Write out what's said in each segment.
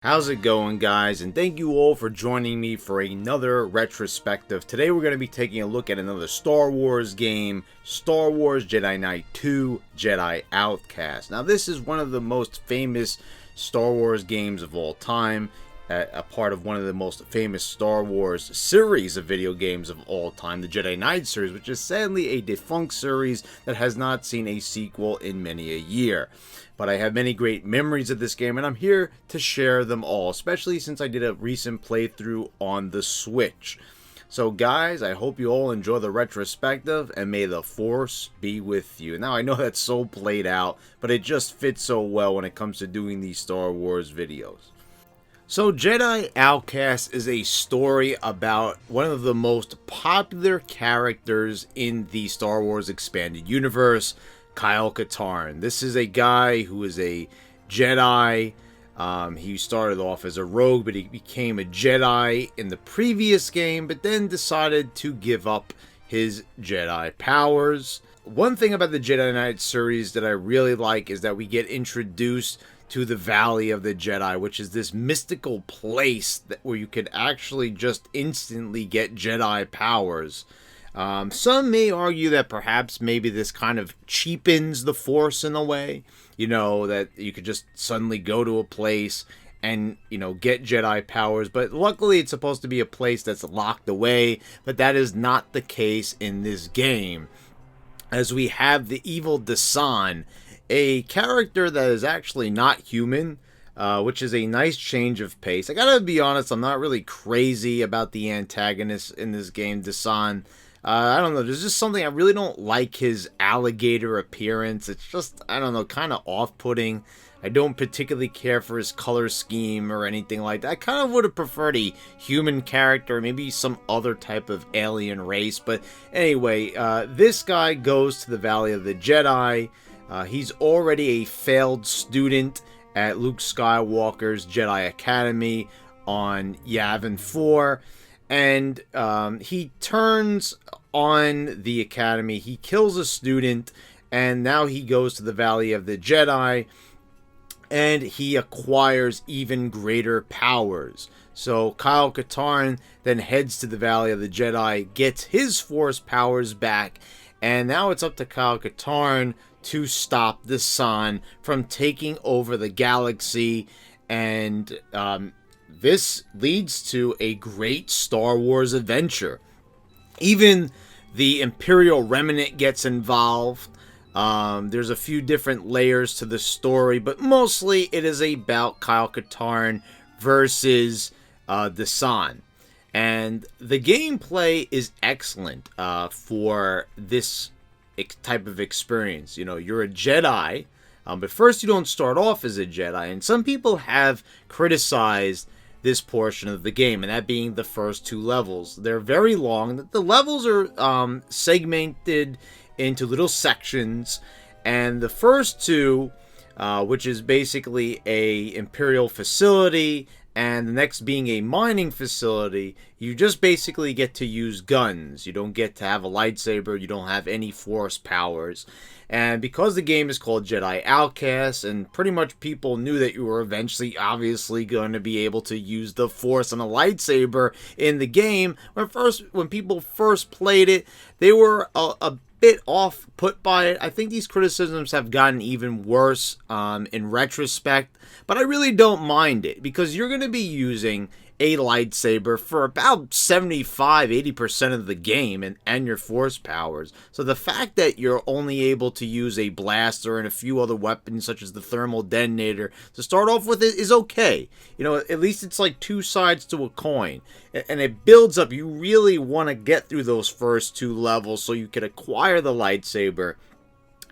How's it going, guys? And thank you all for joining me for another retrospective. Today we're going to be taking a look at another Star Wars game, Star Wars Jedi Knight 2, Jedi Outcast. Now this is one of the most famous Star Wars games of all time, a part of one of the most famous Star Wars series of video games of all time, the Jedi Knight series, which is sadly a defunct series that has not seen a sequel in many a year. But I have many great memories of this game, and I'm here to share them all, especially since I did a recent playthrough on the Switch. So guys, I hope you all enjoy the retrospective, and may the Force be with you. Now, I know that's so played out, but it just fits so well when it comes to doing these Star Wars videos. So Jedi Outcast is a story about one of the most popular characters in the Star Wars expanded universe, Katarn. This is a guy who is a Jedi. He started off as a rogue, but he became a Jedi in the previous game, but then decided to give up his Jedi powers. One thing about the Jedi Knight series that I really like is that we get introduced to the Valley of the Jedi, which is this mystical place where you could actually just instantly get Jedi powers. Some may argue that perhaps maybe this kind of cheapens the Force in a way, that you could just suddenly go to a place and, get Jedi powers, but luckily it's supposed to be a place that's locked away, but that is not the case in this game, as we have the evil Katarn, a character that is actually not human, which is a nice change of pace. I gotta be honest, I'm not really crazy about the antagonist in this game, Katarn. I don't know, there's just something I really don't like his alligator appearance. It's just, I don't know, kind of off-putting. I don't particularly care for his color scheme or anything like that. I kind of would have preferred a human character, maybe some other type of alien race. But anyway, this guy goes to the Valley of the Jedi. He's already a failed student at Luke Skywalker's Jedi Academy on Yavin 4. And he turns on the academy, he kills a student, and now he goes to the Valley of the Jedi, and he acquires even greater powers. So Katarn then heads to the Valley of the Jedi, gets his Force powers back, and now it's up to Katarn to stop the San from taking over the galaxy, and this leads to a great Star Wars adventure. Even the Imperial Remnant gets involved. There's a few different layers to the story, but mostly it is about Katarn versus the San. And the gameplay is excellent for this type of experience. You're a Jedi, but first you don't start off as a Jedi, and some people have criticized this portion of the game, and that being the first two levels. They're very long. The levels are segmented into little sections, and the first two, which is basically a Imperial facility, and the next being a mining facility, you just basically get to use guns. You don't get to have a lightsaber, you don't have any Force powers. And because the game is called Jedi Outcast, and pretty much people knew that you were eventually obviously going to be able to use the Force and a lightsaber in the game, when people first played it, they were a bit off put by it. I think these criticisms have gotten even worse in retrospect, but I really don't mind it, because you're going to be using a lightsaber for about 75-80% of the game and your Force powers. So the fact that you're only able to use a blaster and a few other weapons such as the thermal detonator to start off with is okay. At least it's like two sides to a coin, and it builds up. You really want to get through those first two levels so you can acquire the lightsaber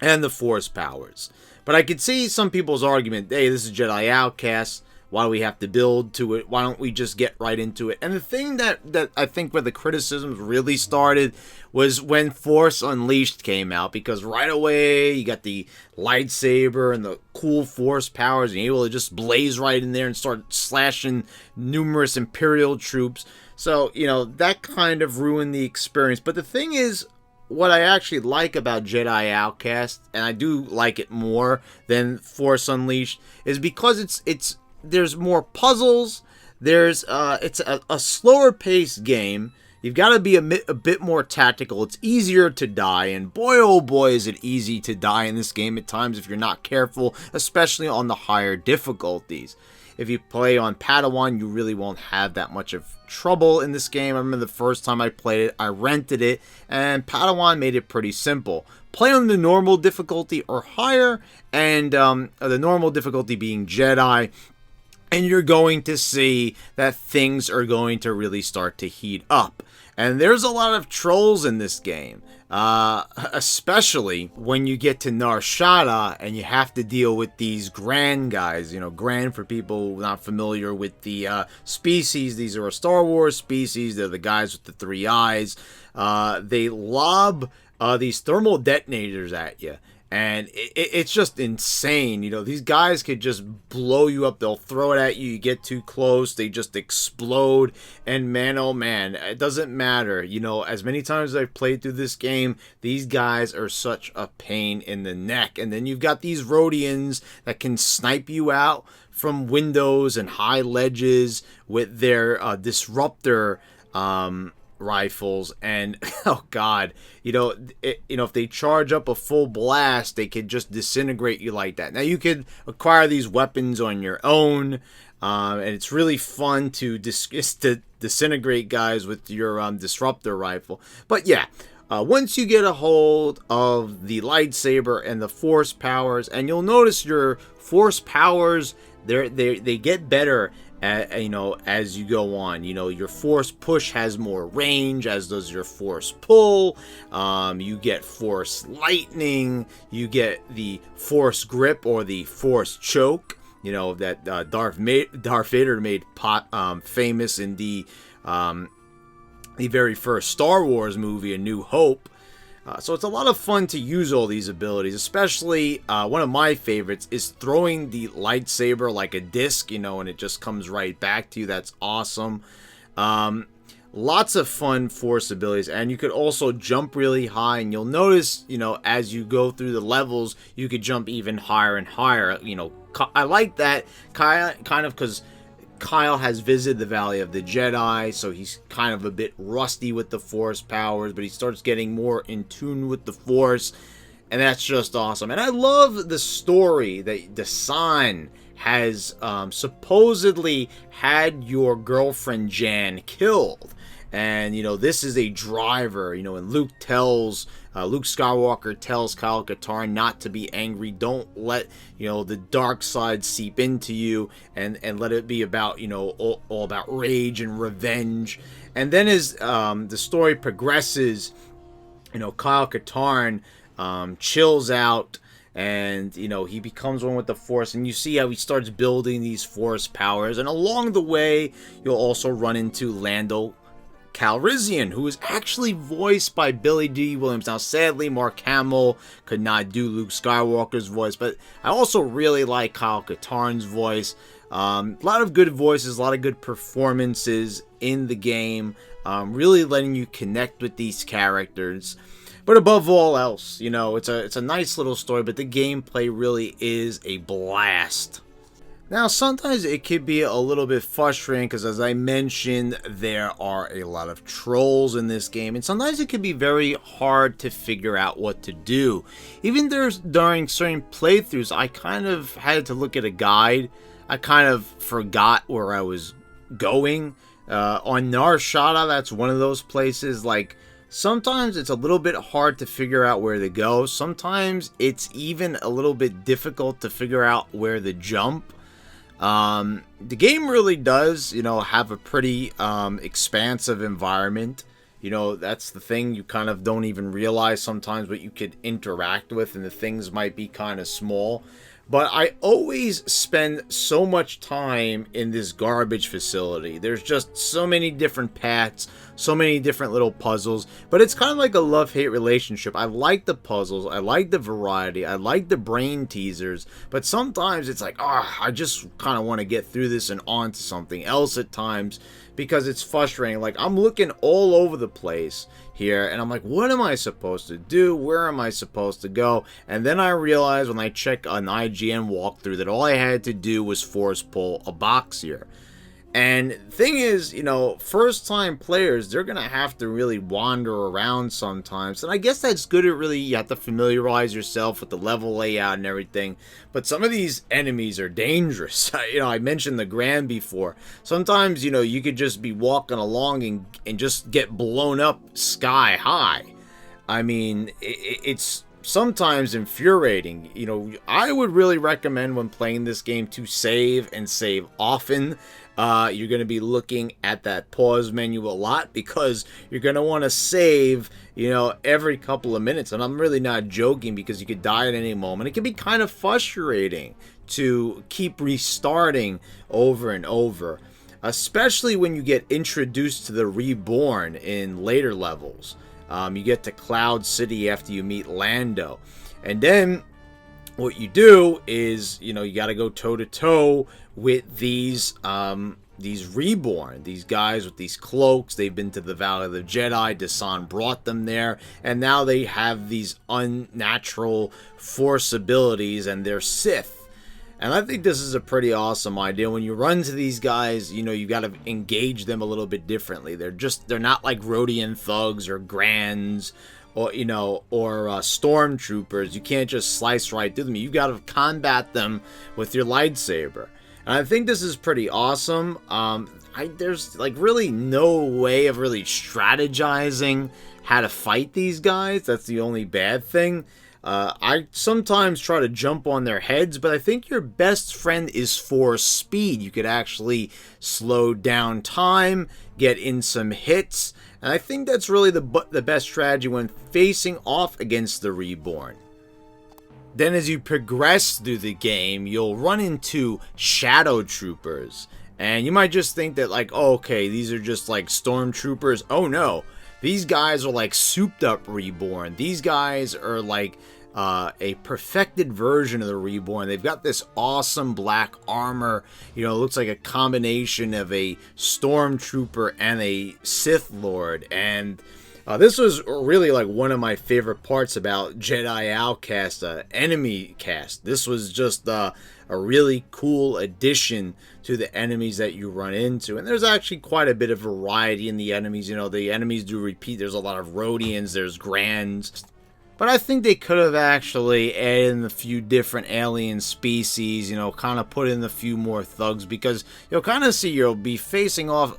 and the Force powers. But I could see some people's argument, hey, this is Jedi Outcast, why do we have to build to it? Why don't we just get right into it? And the thing that I think where the criticisms really started was when Force Unleashed came out, because right away you got the lightsaber and the cool Force powers, and you're able to just blaze right in there and start slashing numerous Imperial troops. So, that kind of ruined the experience. But the thing is, what I actually like about Jedi Outcast, and I do like it more than Force Unleashed, is because it's there's more puzzles. There's it's a slower paced game. You've got to be a bit more tactical. It's easier to die, and boy oh boy is it easy to die in this game at times if you're not careful, especially on the higher difficulties. If you play on Padawan, you really won't have that much of trouble in this game. I remember the first time I played it, I rented it, and Padawan made it pretty simple. Play on the normal difficulty or higher, and the normal difficulty being Jedi, and you're going to see that things are going to really start to heat up. And there's a lot of trolls in this game, especially when you get to Nar Shaddaa and you have to deal with these Grand guys. You know, Grand, for people not familiar with the species, these are a Star Wars species. They're the guys with the 3 eyes. They lob these thermal detonators at you. And it's just insane. You know, these guys could just blow you up. They'll throw it at you. You get too close, they just explode. And man, oh man, it doesn't matter. You know, as many times as I've played through this game, these guys are such a pain in the neck. And then you've got these Rodians that can snipe you out from windows and high ledges with their disruptor rifles, and oh god, you know, if they charge up a full blast, they could just disintegrate you like that. Now you could acquire these weapons on your own, and it's really fun to disintegrate guys with your disruptor rifle. But yeah, once you get a hold of the lightsaber and the force powers, and you'll notice your force powers, they get better you know, as you go on. You know, your force push has more range, as does your force pull. You get force lightning, you get the force grip or the force choke, you know, that Darth Vader made famous in the very first Star Wars movie, A New Hope. So it's a lot of fun to use all these abilities, especially one of my favorites is throwing the lightsaber like a disc, you know, and it just comes right back to you. That's awesome. Lots of fun force abilities, and you could also jump really high, and you'll notice, you know, as you go through the levels, you could jump even higher and higher. You know, I like that kind of because Kyle has visited the Valley of the Jedi, so he's kind of a bit rusty with the Force powers, but he starts getting more in tune with the Force, and that's just awesome. And I love the story that Desan has supposedly had your girlfriend Jan killed. And, you know, this is a driver, you know, and Luke Skywalker tells Kyle Katarn not to be angry. Don't let, you know, the dark side seep into you, and let it be about, you know, all about rage and revenge. And then as the story progresses, you know, Kyle Katarn chills out, and, you know, he becomes one with the Force, and you see how he starts building these Force powers. And along the way, you'll also run into Lando Calrissian, who is actually voiced by Billy D. Williams. Now, sadly, Mark Hamill could not do Luke Skywalker's voice, but I also really like Kyle Katarn's voice. A lot of good voices, a lot of good performances in the game, really letting you connect with these characters. But above all else, you know, it's a nice little story, but the gameplay really is a blast. Now, sometimes it could be a little bit frustrating because, as I mentioned, there are a lot of trolls in this game, and sometimes it can be very hard to figure out what to do. Even during certain playthroughs, I kind of had to look at a guide. I kind of forgot where I was going. On Nar Shaddaa, that's one of those places, like, sometimes it's a little bit hard to figure out where to go. Sometimes it's even a little bit difficult to figure out where to jump. The game really does, you know, have a pretty expansive environment. You know, that's the thing, you kind of don't even realize sometimes what you could interact with, and the things might be kind of small. But I always spend so much time in this garbage facility. There's just so many different paths, so many different little puzzles. But it's kind of like a love-hate relationship. I like the puzzles, I like the variety, I like the brain teasers. But sometimes it's like, I just kind of want to get through this and on to something else at times, because it's frustrating. Like, I'm looking all over the place here, and I'm like, what am I supposed to do? Where am I supposed to go? And then I realize when I check an IGN IGN walkthrough that all I had to do was force pull a box here. And thing is, you know, first time players, they're going to have to really wander around sometimes. And I guess that's good. You have to familiarize yourself with the level layout and everything. But some of these enemies are dangerous. You know, I mentioned the Grand before. Sometimes, you know, you could just be walking along and just get blown up sky high. I mean, it's sometimes infuriating. You know, I would really recommend when playing this game to save and save often. You're going to be looking at that pause menu a lot because you're going to want to save, you know, every couple of minutes. And I'm really not joking because you could die at any moment. It can be kind of frustrating to keep restarting over and over, especially when you get introduced to the Reborn in later levels. You get to Cloud City after you meet Lando. And then what you do is, you know, you got to go toe-to-toe with these Reborn, these guys with these cloaks. They've been to the Valley of the Jedi. Desan brought them there, and now they have these unnatural Force abilities, and they're Sith. And I think this is a pretty awesome idea. When you run to these guys, you know, you got to engage them a little bit differently. They're not like Rodian thugs or Grands, or, you know, or stormtroopers. You can't just slice right through them. You've got to combat them with your lightsaber. And I think this is pretty awesome. There's like really no way of really strategizing how to fight these guys. That's the only bad thing. I sometimes try to jump on their heads, but I think your best friend is Force speed. You could actually slow down time, get in some hits, and I think that's really the best strategy when facing off against the Reborn. Then as you progress through the game, you'll run into Shadow Troopers, and you might just think that like, oh, okay, these are just like stormtroopers. Oh no, these guys are like souped up Reborn. These guys are like a perfected version of the Reborn. They've got this awesome black armor. You know, it looks like a combination of a stormtrooper and a Sith Lord. And this was really like one of my favorite parts about Jedi Outcast, enemy cast. This was just a really cool addition to the enemies that you run into. And there's actually quite a bit of variety in the enemies. You know, the enemies do repeat. There's a lot of Rodians, there's Grands. But I think they could have actually added in a few different alien species, you know, kind of put in a few more thugs, because you'll kind of see you'll be facing off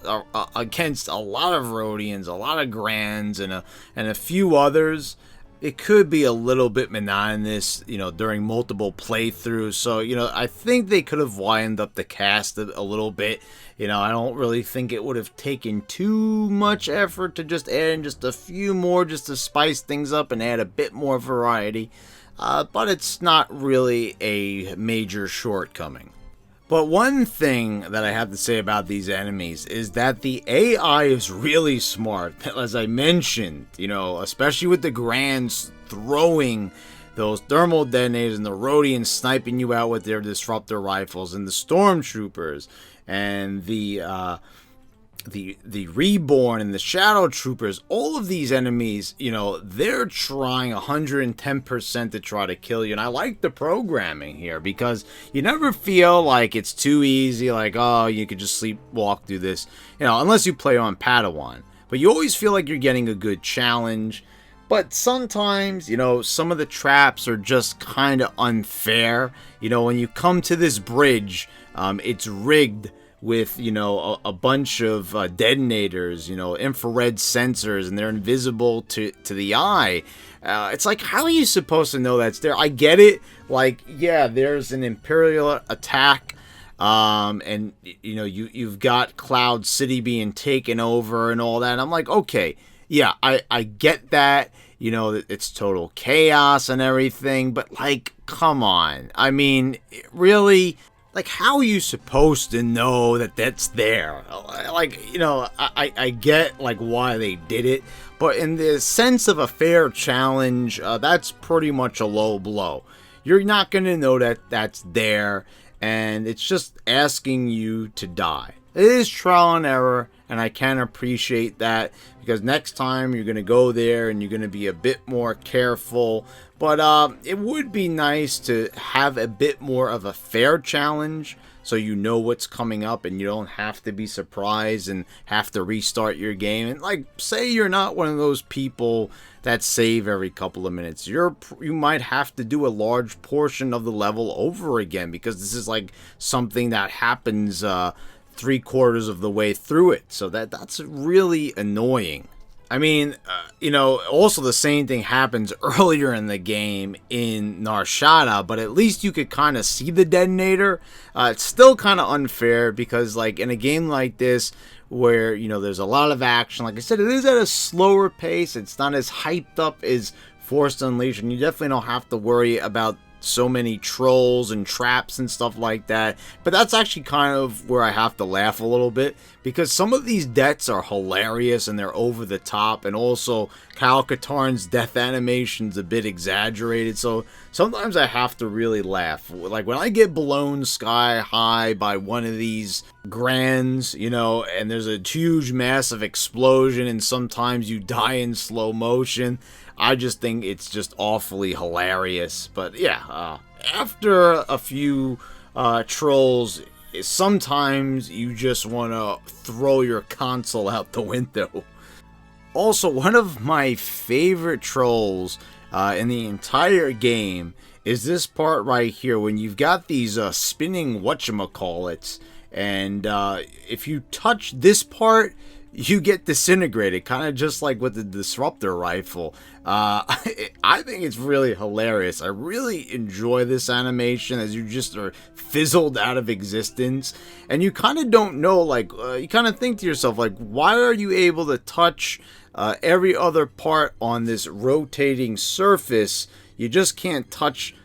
against a lot of Rodians, a lot of Grands, and a few others. It could be a little bit monotonous, you know, during multiple playthroughs. So, you know, I think they could have widened up the cast a little bit. You know, I don't really think it would have taken too much effort to just add in just a few more just to spice things up and add a bit more variety. But it's not really a major shortcoming. But one thing that I have to say about these enemies is that the AI is really smart. As I mentioned, you know, especially with the Grands throwing those thermal detonators and the Rodians sniping you out with their disruptor rifles, and the stormtroopers and the Reborn and the Shadow Troopers, all of these enemies, you know, they're trying 110% to try to kill you. And I like the programming here because you never feel like it's too easy, like, oh, you could just sleepwalk through this, you know, unless you play on Padawan. But you always feel like you're getting a good challenge. But sometimes, you know, some of the traps are just kind of unfair. You know, when you come to this bridge, it's rigged with, you know, a bunch of detonators, you know, infrared sensors, and they're invisible to the eye. It's like, how are you supposed to know that's there? I get it. Like, yeah, there's an Imperial attack, and, you know, you've got Cloud City being taken over and all that. And I'm like, okay, yeah, I get that. You know, it's total chaos and everything. But, like, come on. I mean, really? Like, how are you supposed to know that that's there? Like, you know, I get, like, why they did it. But in the sense of a fair challenge, that's pretty much a low blow. You're not going to know that that's there. And it's just asking you to die. It is trial and error, and I can appreciate that, because next time you're going to go there and you're going to be a bit more careful. But it would be nice to have a bit more of a fair challenge, so you know what's coming up and you don't have to be surprised and have to restart your game. And like, say you're not one of those people that save every couple of minutes. You might have to do a large portion of the level over again, because this is like something that happens 3/4 of the way through it. So that's really annoying. I mean, also the same thing happens earlier in the game in Nar Shaddaa, but at least you could kind of see the detonator. It's still kind of unfair, because like in a game like this, where, there's a lot of action, like I said, it is at a slower pace. It's not as hyped up as Force Unleashed, and you definitely don't have to worry about so many trolls and traps and stuff like that. But that's actually kind of where I have to laugh a little bit, because some of these deaths are hilarious and they're over the top, and also Katarn's death animation's a bit exaggerated, so sometimes I have to really laugh. Like when I get blown sky high by one of these grands, and there's a huge massive explosion, and sometimes you die in slow motion, I just think it's just awfully hilarious. But yeah, after a few trolls, sometimes you just want to throw your console out the window. Also, one of my favorite trolls in the entire game is this part right here, when you've got these spinning whatchamacallits, and if you touch this part, you get disintegrated, kind of just like with the disruptor rifle. I think it's really hilarious. I really enjoy this animation as you just are fizzled out of existence, and you kind of don't know, like, you kind of think to yourself, like, why are you able to touch every other part on this rotating surface? You just can't touch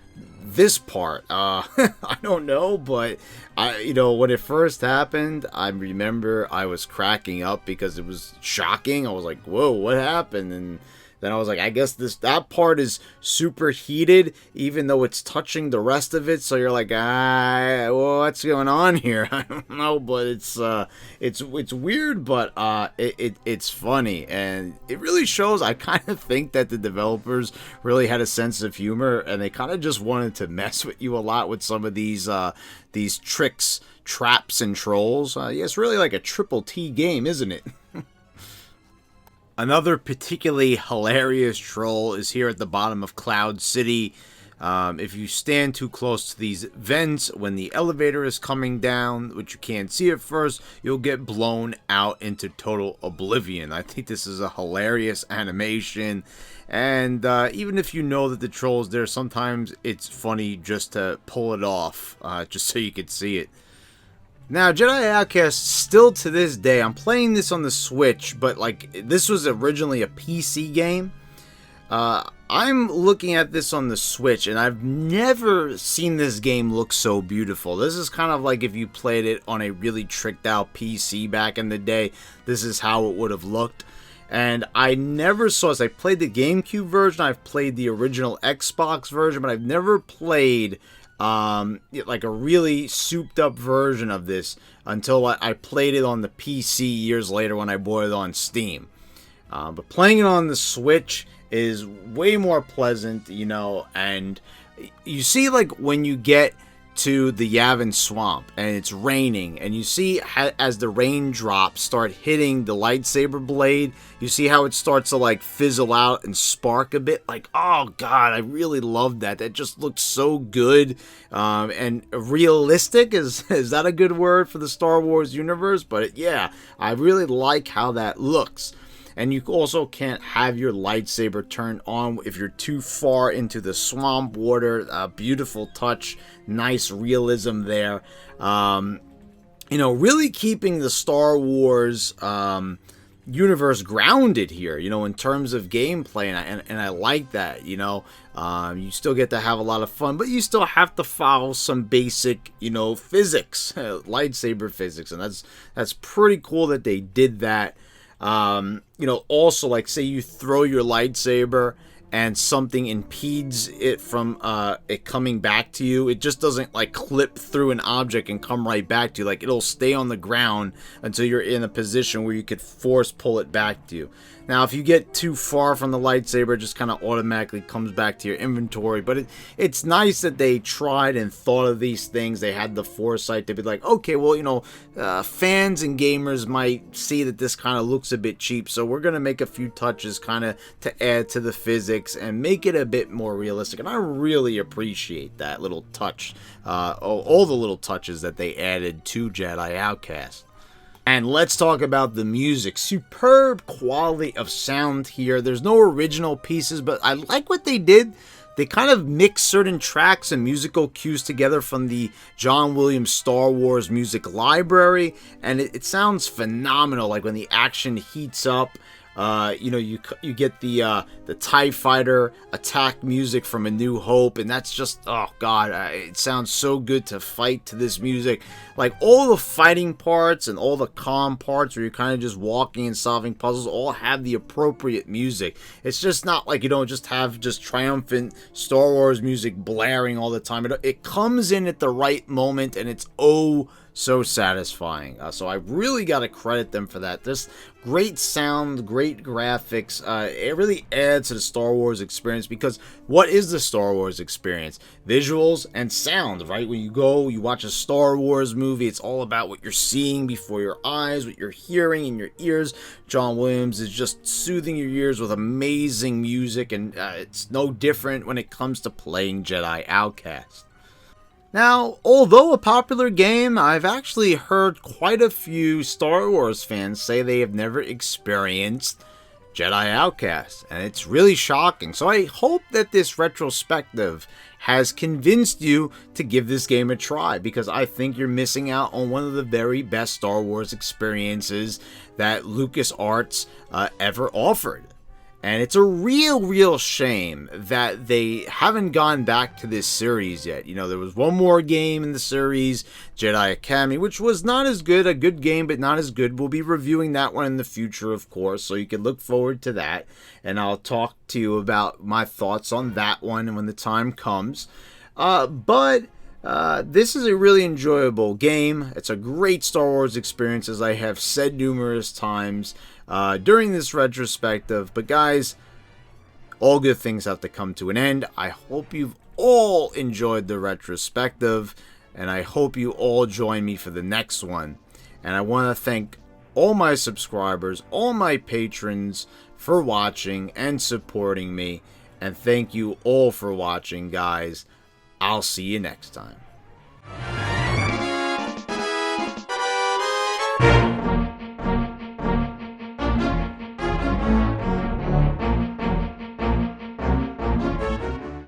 this part. I don't know, but when it first happened, I remember I was cracking up because it was shocking. I was like, whoa, what happened? And then I was like, I guess that part is superheated, even though it's touching the rest of it. So you're like, what's going on here? I don't know, but it's weird, but it's funny, and it really shows. I kind of think that the developers really had a sense of humor, and they kind of just wanted to mess with you a lot with some of these tricks, traps, and trolls. Yeah, it's really like a triple T game, isn't it? Another particularly hilarious troll is here at the bottom of Cloud City. If you stand too close to these vents when the elevator is coming down, which you can't see at first, you'll get blown out into total oblivion. I think this is a hilarious animation, and even if you know that the troll's there, sometimes it's funny just to pull it off, just so you can see it. Now, Jedi Outcast, still to this day, I'm playing this on the Switch, but like, this was originally a PC game. I'm looking at this on the Switch, and I've never seen this game look so beautiful. This is kind of like if you played it on a really tricked out PC back in the day. This is how it would have looked. And I never saw this. I played the GameCube version, I've played the original Xbox version, but I've never played like a really souped up version of this until I played it on the PC years later when I bought it on Steam. But playing it on the Switch is way more pleasant, and you see, like, when you get to the Yavin Swamp and it's raining, and you see as the raindrops start hitting the lightsaber blade, you see how it starts to like fizzle out and spark a bit. Like, oh god, I really love that. That just looked so good, and realistic. Is that a good word for the Star Wars universe? But yeah, I really like how that looks. And you also can't have your lightsaber turn on if you're too far into the swamp water. Beautiful touch, nice realism there. Really keeping the Star Wars universe grounded here, in terms of gameplay, and I like that. You still get to have a lot of fun, but you still have to follow some basic, physics, lightsaber physics, and that's pretty cool that they did that. Also, like, say you throw your lightsaber and something impedes it from it coming back to you, it just doesn't like clip through an object and come right back to you. Like, it'll stay on the ground until you're in a position where you could force pull it back to you. Now, if you get too far from the lightsaber, it just kind of automatically comes back to your inventory. But it's nice that they tried and thought of these things. They had the foresight to be like, okay, well, you know, fans and gamers might see that this kind of looks a bit cheap, so we're going to make a few touches kind of to add to the physics and make it a bit more realistic. And I really appreciate that little touch, all the little touches that they added to Jedi Outcast. And let's talk about the music. Superb quality of sound here. There's no original pieces, but I like what they did. They kind of mixed certain tracks and musical cues together from the John Williams Star Wars music library, and it sounds phenomenal. Like when the action heats up, you know, you get the TIE Fighter attack music from A New Hope, and that's just, oh god, it sounds so good to fight to this music. Like all the fighting parts and all the calm parts where you're kind of just walking and solving puzzles all have the appropriate music. It's just not like you don't just have just triumphant Star Wars music blaring all the time. It comes in at the right moment, and it's so satisfying. So I really got to credit them for that. This great sound, great graphics, it really adds to the Star Wars experience, because what is the Star Wars experience? Visuals and sound, right? When you watch a Star Wars movie, it's all about what you're seeing before your eyes, what you're hearing in your ears. John Williams is just soothing your ears with amazing music, and it's no different when it comes to playing Jedi Outcast. Now, although a popular game, I've actually heard quite a few Star Wars fans say they have never experienced Jedi Outcast, and it's really shocking. So I hope that this retrospective has convinced you to give this game a try, because I think you're missing out on one of the very best Star Wars experiences that LucasArts ever offered. And it's a real shame that they haven't gone back to this series yet. You know, there was one more game in the series, Jedi Academy, which was not as good, a good game, but not as good. We'll be reviewing that one in the future, of course, so you can look forward to that. And I'll talk to you about my thoughts on that one when the time comes. But this is a really enjoyable game. It's a great Star Wars experience, as I have said numerous times during this retrospective. But guys, all good things have to come to an end. I hope you've all enjoyed the retrospective, and I hope you all join me for the next one. And I want to thank all my subscribers, all my patrons for watching and supporting me. And thank you all for watching, guys. I'll see you next time.